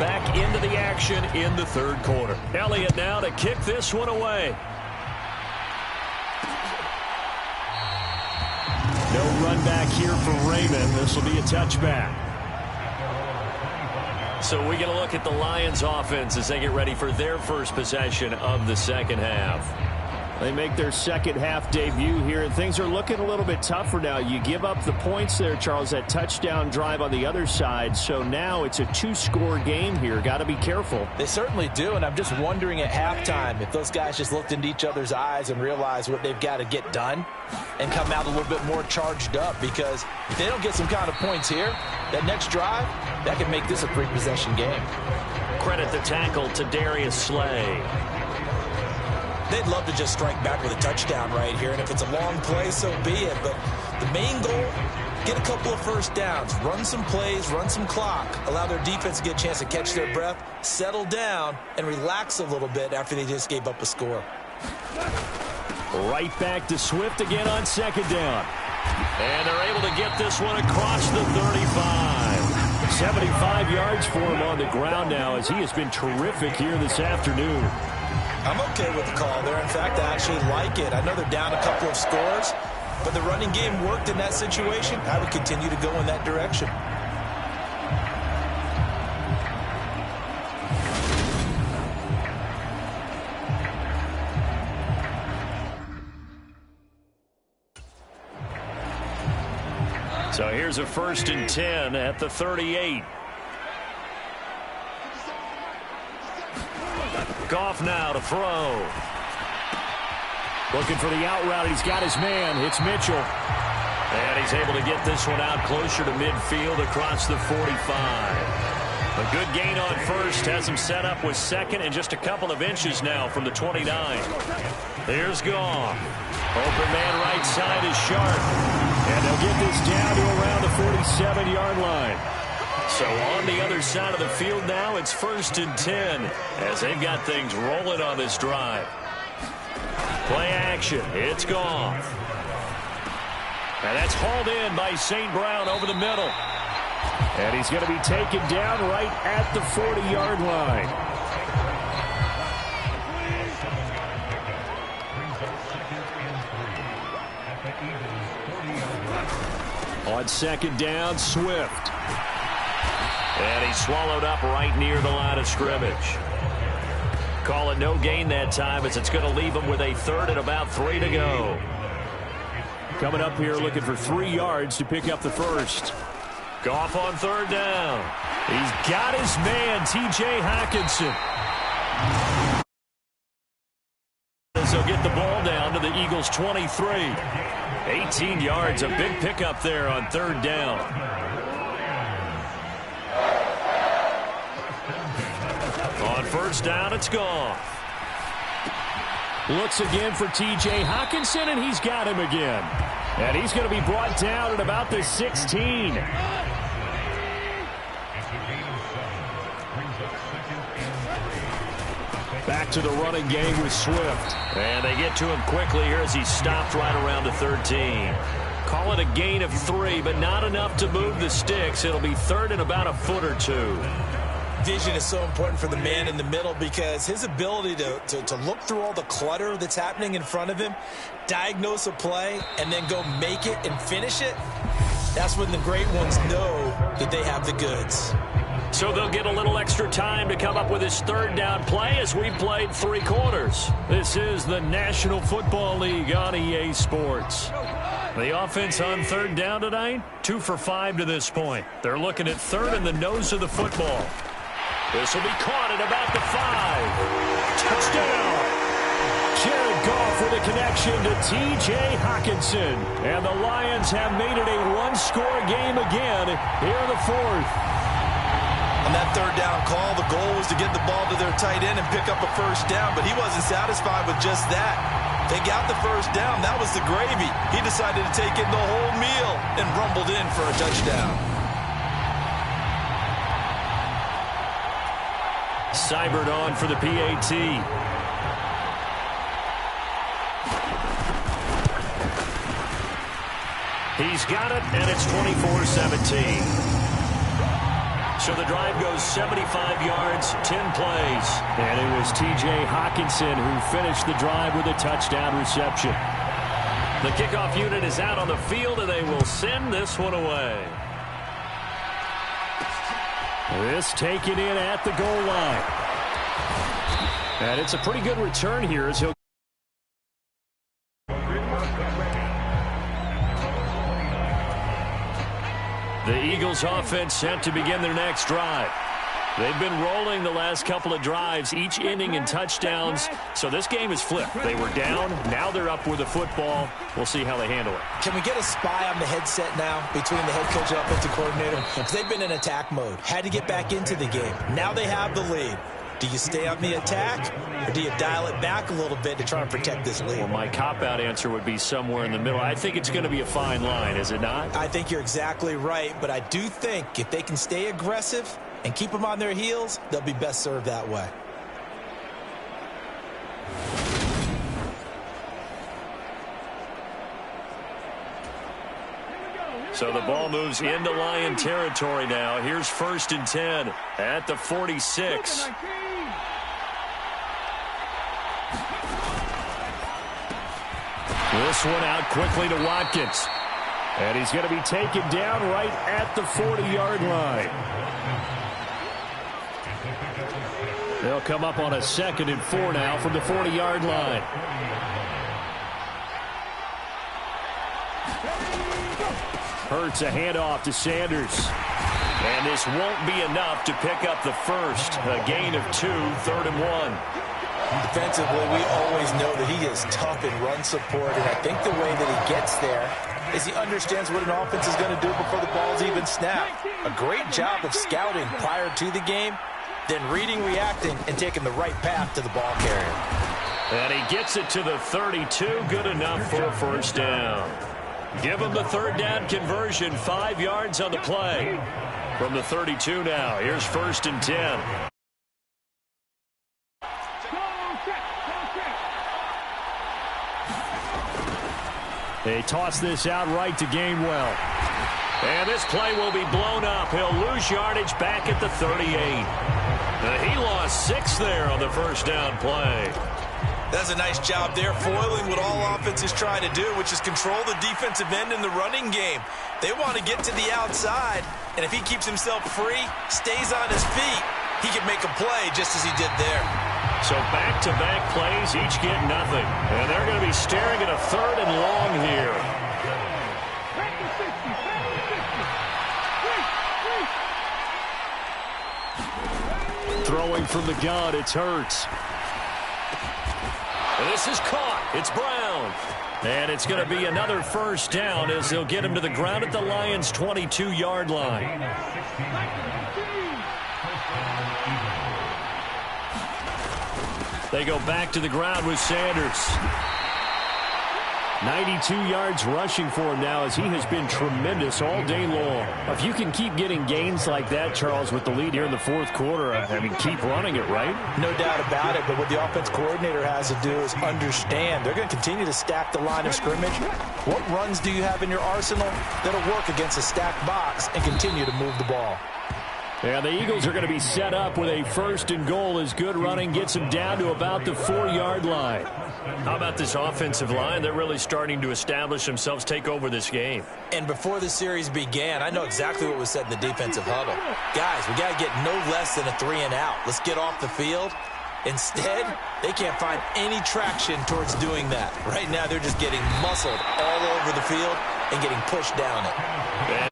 back into the action in the third quarter. Elliott now to kick this one away. No run back here for Raymond. This will be a touchback. So we get a look at the Lions offense as they get ready for their first possession of the second half. They make their second half debut here, and things are looking a little bit tougher now. You give up the points there, Charles, that touchdown drive on the other side. So now it's a two-score game here. Got to be careful. They certainly do, and I'm just wondering at halftime if those guys just looked into each other's eyes and realized what they've got to get done and come out a little bit more charged up, because if they don't get some kind of points here, that next drive, that could make this a three-possession game. Credit the tackle to Darius Slay. They'd love to just strike back with a touchdown right here, and if it's a long play, so be it. But the main goal, get a couple of first downs, run some plays, run some clock, allow their defense to get a chance to catch their breath, settle down, and relax a little bit after they just gave up a score. Right back to Swift again on second down. And they're able to get this one across the 35. 75 yards for him on the ground now, as he has been terrific here this afternoon. I'm okay with the call there. In fact, I actually like it. I know they're down a couple of scores, but the running game worked in that situation. I would continue to go in that direction. So here's a 1st and 10 at the 38. Goff now to throw. Looking for the out route. He's got his man. It's Mitchell. And he's able to get this one out closer to midfield across the 45. A good gain on first. Has him set up with second and just a couple of inches now from the 29. Here's Goff. Open man right side is Sharp. And they'll get this down to around the 47-yard line. So on the other side of the field now, it's 1st and 10 as they've got things rolling on this drive. Play action. It's Goff. And that's hauled in by St. Brown over the middle. And he's going to be taken down right at the 40-yard line. On second down, Swift. And he's swallowed up right near the line of scrimmage. Call it no gain that time, as it's going to leave him with a 3rd and about 3 to go. Coming up here looking for 3 yards to pick up the first. Goff on 3rd down. He's got his man, T.J. Hockenson. As he'll get the ball down to the Eagles' 23. 18 yards, a big pickup there on 3rd down. On 1st down, it's Goff. Looks again for T.J. Hockenson, and he's got him again. And he's going to be brought down at about the 16. Back to the running game with Swift. And they get to him quickly here as he stopped right around the 13. Call it a gain of 3, but not enough to move the sticks. It'll be 3rd and about a foot or 2. Vision is so important for the man in the middle, because his ability to look through all the clutter that's happening in front of him, diagnose a play, and then go make it and finish it, that's when the great ones know that they have the goods. So they'll get a little extra time to come up with his 3rd down play as we've played 3 quarters. This is the National Football League on EA Sports. The offense on 3rd down tonight, 2 for 5 to this point. They're looking at 3rd in the nose of the football. This will be caught at about the 5. Touchdown! Jared Goff with a connection to T.J. Hockenson. And the Lions have made it a 1-score game again here in the 4th. On that 3rd down call, the goal was to get the ball to their tight end and pick up a 1st down, but he wasn't satisfied with just that. They got the 1st down. That was the gravy. He decided to take in the whole meal and rumbled in for a touchdown. Seibert on for the PAT. He's got it, and it's 24-17. So the drive goes 75 yards, 10 plays. And it was T.J. Hawkinson who finished the drive with a touchdown reception. The kickoff unit is out on the field, and they will send this one away. This taken in at the goal line. And it's a pretty good return here as he'll. The Eagles offense set to begin their next drive. They've been rolling the last couple of drives, each ending in touchdowns. So this game is flipped. They were down. Now they're up with the football. We'll see how they handle it. Can we get a spy on the headset now between the head coach and offensive coordinator? Because they've been in attack mode. Had to get back into the game. Now they have the lead. Do you stay on the attack, or do you dial it back a little bit to try and protect this lead? Well, my cop-out answer would be somewhere in the middle. I think it's going to be a fine line, is it not? I think you're exactly right, but I do think if they can stay aggressive and keep them on their heels, they'll be best served that way. So the ball moves into Lion territory now. Here's 1st and 10 at the 46. This one out quickly to Watkins. And he's going to be taken down right at the 40-yard line. They'll come up on a 2nd and 4 now from the 40-yard line. Hurts a handoff to Sanders. And this won't be enough to pick up the first. A gain of 2, 3rd and 1. Defensively, we always know that he is tough in run support, and I think the way that he gets there is he understands what an offense is going to do before the ball's even snapped. A great job of scouting prior to the game, then reading, reacting, and taking the right path to the ball carrier. And he gets it to the 32, good enough for a first down. Give him the 3rd down conversion, 5 yards on the play. From the 32 now, here's 1st and 10. They toss this out right to Gainwell. And this play will be blown up. He'll lose yardage back at the 38. He lost 6 there on the first down play. That's a nice job there, foiling what all offenses try to do, which is control the defensive end in the running game. They want to get to the outside, and if he keeps himself free, stays on his feet, he can make a play just as he did there. So back-to-back plays, each get nothing. And they're going to be staring at a 3rd and long here. Throwing from the gun, it's Hurts. This is caught. It's Brown. And it's going to be another first down as they'll get him to the ground at the Lions' 22-yard line. They go back to the ground with Sanders. 92 yards rushing for him now as he has been tremendous all day long. If you can keep getting gains like that, Charles, with the lead here in the 4th quarter, I mean, keep running it, right? No doubt about it, but what the offense coordinator has to do is understand. They're going to continue to stack the line of scrimmage. What runs do you have in your arsenal that'll work against a stacked box and continue to move the ball? And the Eagles are going to be set up with a 1st and goal as good running gets them down to about the 4-yard line. How about this offensive line? They're really starting to establish themselves, take over this game. And before the series began, I know exactly what was said in the defensive huddle. Guys, we got to get no less than a 3-and-out. Let's get off the field. Instead, they can't find any traction towards doing that. Right now, they're just getting muscled all over the field and getting pushed down it. And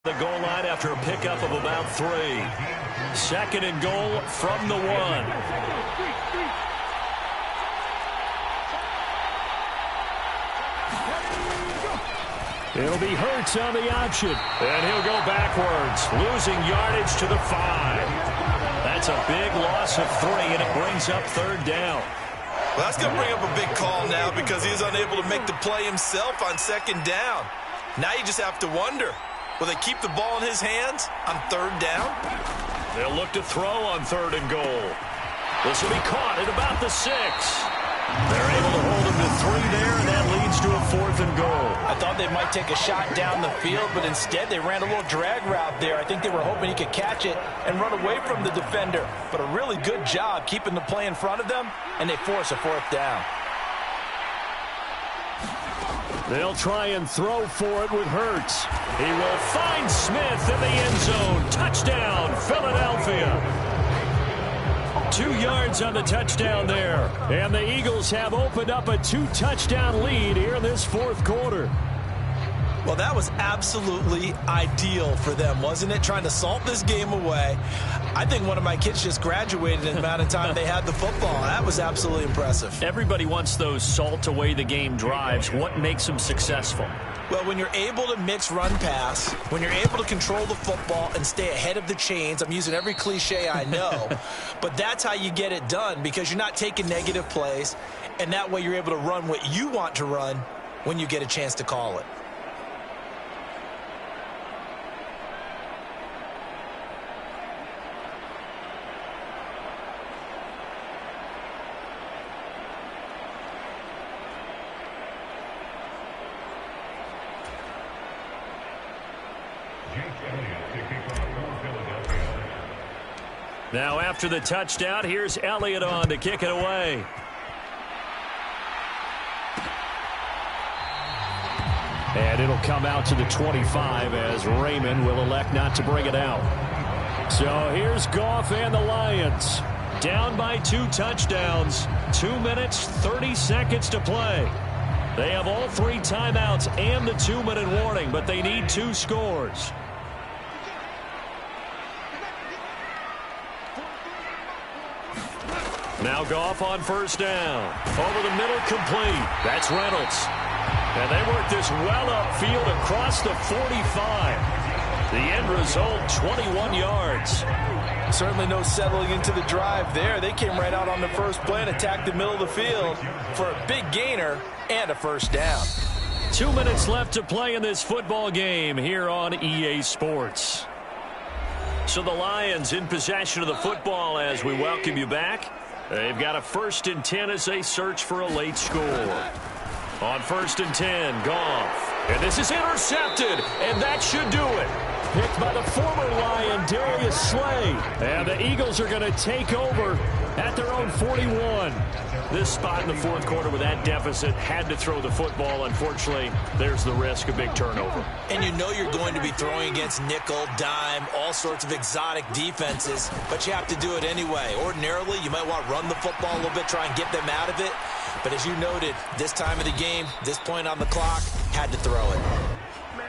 the goal line after a pickup of about 3. 2nd and goal from the 1. It'll be Hurts on the option. And he'll go backwards, losing yardage to the 5. That's a big loss of 3, and it brings up 3rd down. Well, that's going to bring up a big call now because he is unable to make the play himself on 2nd down. Now you just have to wonder, will they keep the ball in his hands on 3rd down? They'll look to throw on 3rd and goal. This will be caught at about the 6. They're able to hold him to 3 there, and that leads to a 4th and goal. I thought they might take a shot down the field, but instead they ran a little drag route there. I think they were hoping he could catch it and run away from the defender. But a really good job keeping the play in front of them, and they force a 4th down. They'll try and throw for it with Hurts. He will find Smith in the end zone. Touchdown, Philadelphia. 2 yards on the touchdown there. And the Eagles have opened up a 2-touchdown lead here in this 4th quarter. Well, that was absolutely ideal for them, wasn't it? Trying to salt this game away. I think one of my kids just graduated in the amount of time they had the football. That was absolutely impressive. Everybody wants those salt away the game drives. What makes them successful? Well, when you're able to mix run-pass, when you're able to control the football and stay ahead of the chains, I'm using every cliche I know, but that's how you get it done because you're not taking negative plays, and that way you're able to run what you want to run when you get a chance to call it. Now after the touchdown, here's Elliott on to kick it away. And it'll come out to the 25 as Raymond will elect not to bring it out. So here's Goff and the Lions. Down by 2 touchdowns. 2 minutes, 30 seconds to play. They have all 3 timeouts and the 2-minute warning, but they need 2 scores. Now Goff on 1st down. Over the middle, complete. That's Reynolds. And they work this well upfield across the 45. The end result, 21 yards. Certainly no settling into the drive there. They came right out on the first play and attacked the middle of the field for a big gainer and a 1st down. 2 minutes left to play in this football game here on EA Sports. So the Lions in possession of the football as we welcome you back. They've got a 1st and 10 as they search for a late score. On 1st and 10, Goff. And this is intercepted, and that should do it. Picked by the former Lion, Darius Slay. And the Eagles are going to take over at their own 41. This spot in the 4th quarter with that deficit had to throw the football. Unfortunately, there's the risk of big turnover. And you know you're going to be throwing against nickel, dime, all sorts of exotic defenses, but you have to do it anyway. Ordinarily, you might want to run the football a little bit, try and get them out of it. But as you noted, this time of the game, this point on the clock, had to throw it.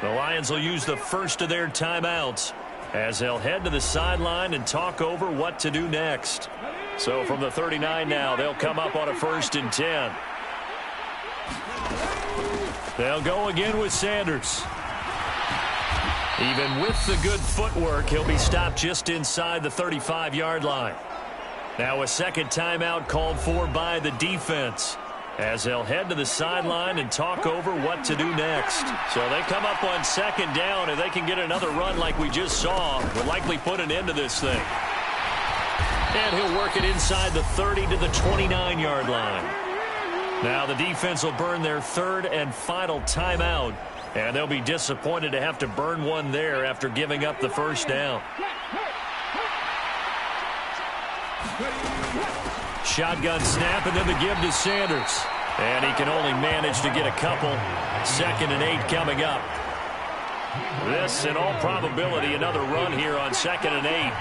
The Lions will use the first of their timeouts as they'll head to the sideline and talk over what to do next. So from the 39 now, they'll come up on a 1st and 10. They'll go again with Sanders. Even with the good footwork, he'll be stopped just inside the 35-yard line. Now a second timeout called for by the defense as they'll head to the sideline and talk over what to do next. So they come up on 2nd down, and they can get another run like we just saw. Will likely put an end to this thing. And he'll work it inside the 30 to the 29-yard line. Now the defense will burn their 3rd and final timeout, and they'll be disappointed to have to burn one there after giving up the 1st down. Shotgun snap, and then the give to Sanders. And he can only manage to get a couple. 2nd and 8 coming up. This, in all probability, another run here on 2nd and 8.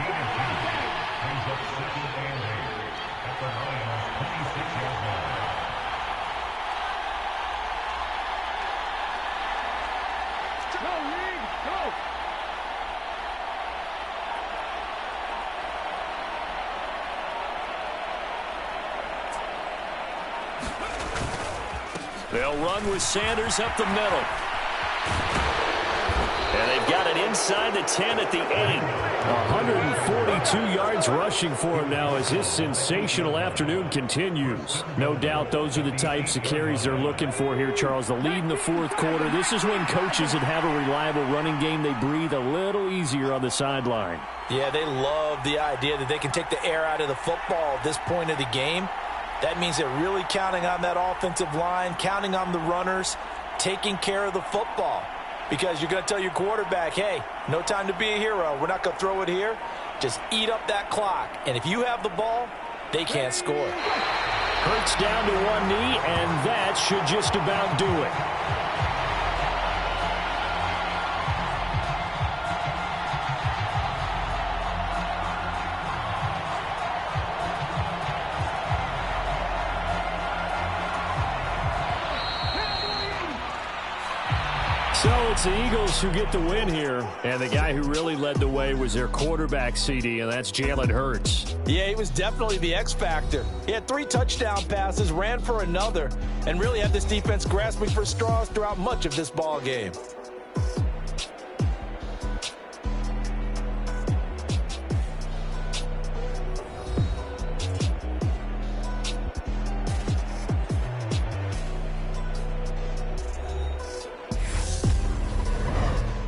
They'll run with Sanders up the middle. And they've got it inside the 10 at the 8. 142 yards rushing for him now as his sensational afternoon continues. No doubt those are the types of carries they're looking for here, Charles. The lead in the 4th quarter. This is when coaches that have a reliable running game, they breathe a little easier on the sideline. Yeah, they love the idea that they can take the air out of the football at this point of the game. That means they're really counting on that offensive line, counting on the runners, taking care of the football. Because you're going to tell your quarterback, hey, no time to be a hero. We're not going to throw it here. Just eat up that clock. And if you have the ball, they can't score. Hurts down to one knee, and that should just about do it. So it's the Eagles who get the win here. And the guy who really led the way was their quarterback, CD, and that's Jalen Hurts. Yeah, he was definitely the X factor. He had 3 touchdown passes, ran for another, and really had this defense grasping for straws throughout much of this ball game.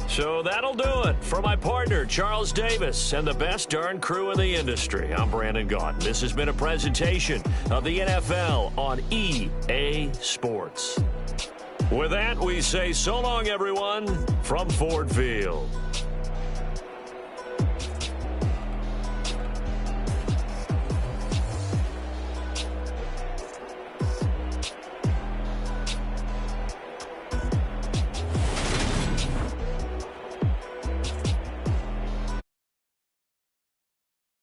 So that'll do it. For my partner, Charles Davis, and the best darn crew in the industry, I'm Brandon Gaudin. This has been a presentation of the NFL on EA Sports. With that, we say so long, everyone, from Ford Field.